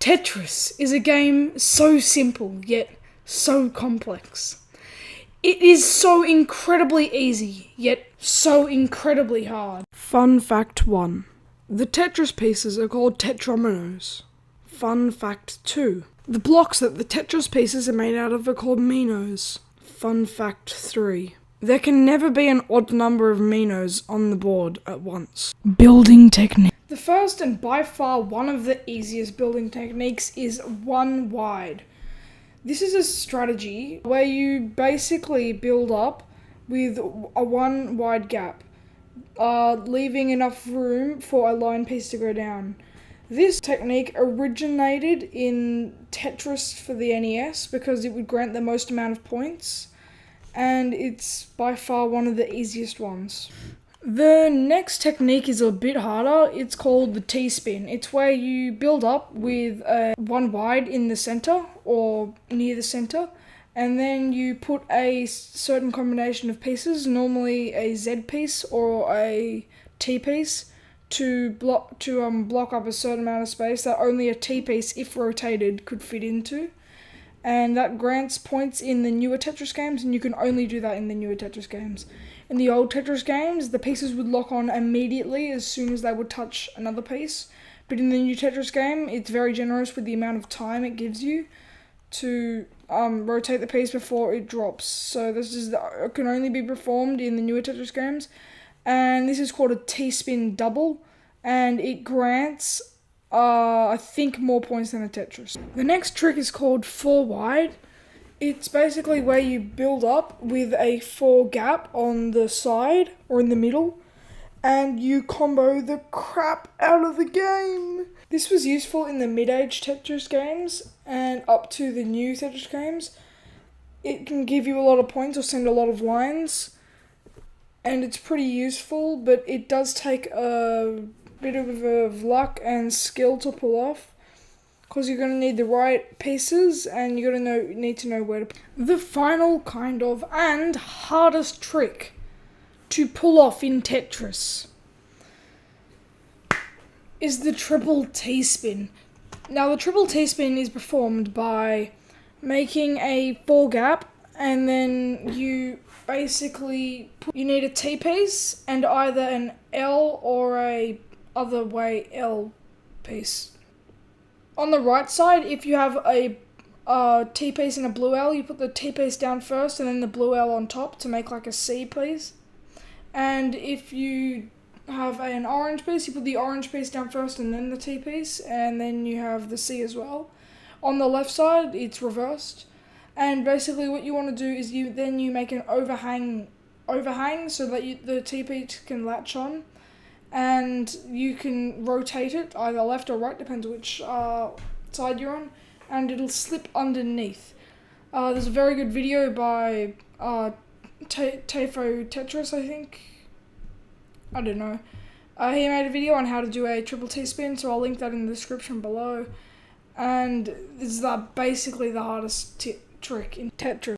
Tetris is a game so simple, yet so complex. It is so incredibly easy, yet so incredibly hard. Fun fact 1. The Tetris pieces are called tetrominos. Fun fact 2. The blocks that the Tetris pieces are made out of are called minos. Fun fact 3. There can never be an odd number of minos on the board at once. Building technique. The first and by far one of the easiest building techniques is one wide. This is a strategy where you basically build up with a one wide gap, leaving enough room for a line piece to go down. This technique originated in Tetris for the NES because it would grant the most amount of points, and it's by far one of the easiest ones. The next technique is a bit harder. It's called the T-spin. It's where you build up with one wide in the center or near the center, and then you put a certain combination of pieces, normally a Z piece or a T piece, to block up a certain amount of space that only a T piece, if rotated, could fit into. And that grants points in the newer Tetris games, and you can only do that in the newer Tetris games. In the old Tetris games, the pieces would lock on immediately as soon as they would touch another piece. But in the new Tetris game, it's very generous with the amount of time it gives you to rotate the piece before it drops. So it can only be performed in the newer Tetris games. And this is called a T-spin double, and it grants I think more points than a Tetris. The next trick is called 4 wide. It's basically where you build up with a 4 gap on the side or in the middle, and you combo the crap out of the game. This was useful in the mid-age Tetris games and up to the new Tetris games. It can give you a lot of points or send a lot of lines, and it's pretty useful, but it does take a bit of luck and skill to pull off, because you're going to need the right pieces and you're going to need to know where to. The final kind of and hardest trick to pull off in Tetris is the triple T-spin. Now the triple T-spin is performed by making a 4 gap, and then you basically you need a T piece and either an L or a other way L piece. On the right side, if you have a T piece and a blue L, you put the T piece down first and then the blue L on top to make like a C piece. And if you have an orange piece, you put the orange piece down first and then the T piece, and then you have the C as well. On the left side, it's reversed. And basically what you want to do is you make an overhang so that the T piece can latch on. And you can rotate it either left or right, depends which side you're on, and it'll slip underneath. There's a very good video by Tetris, I think. I don't know. He made a video on how to do a triple T-spin, so I'll link that in the description below. And this is basically the hardest trick in Tetris.